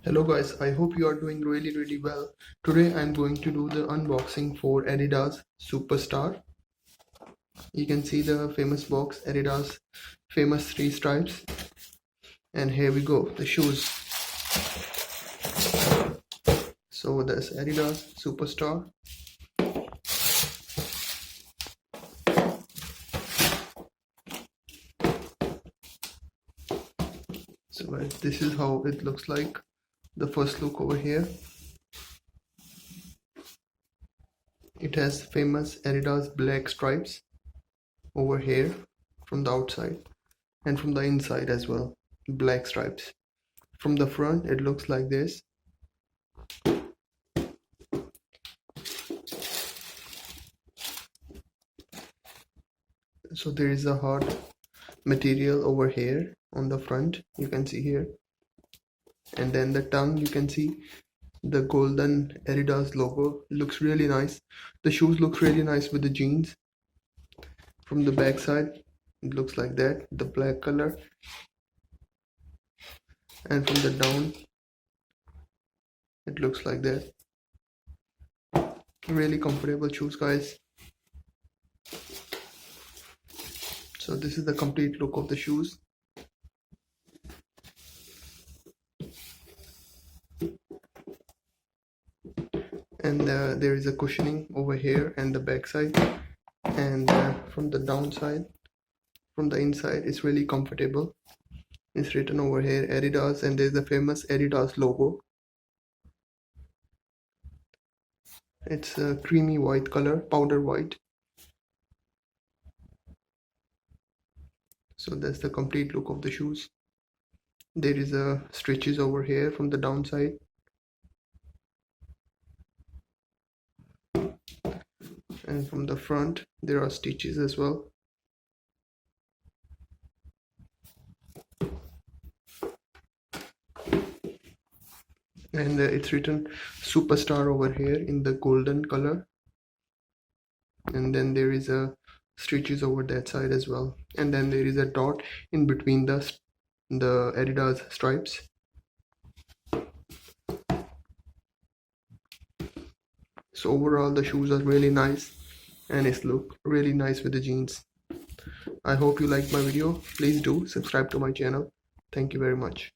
Hello guys, I hope you are doing really well. Today I'm going to do the unboxing for Adidas Superstar. You can see the famous box, Adidas famous three stripes. And here we go, the shoes. So that's Adidas Superstar. So guys, this is how it looks like. The first look over here. It has famous Adidas black stripes over here from the outside and from the inside as well, black stripes. From the front it looks like this. So there is a hard material over here on the front, you can see here, and then the tongue, you can see the golden Adidas logo. Looks really nice. The shoes look really nice with the jeans. From the back side it looks like that, the black color, and from the down it looks like that. Really comfortable shoes guys. So this is the complete look of the shoes. And there is a cushioning over here and the back side, and from the downside, from the inside, it's really comfortable. It's written over here Adidas, and there's the famous Adidas logo. It's a creamy white color, powder white. So that's the complete look of the shoes. There is a stitches over here from the downside, and from the front there are stitches as well. And it's written Superstar over here in the golden color, and then there is a stitches over that side as well, and then there is a dot in between the Adidas stripes. So overall the shoes are really nice, and it's look really nice with the jeans. I hope you liked my video. Please do subscribe to my channel. Thank you very much.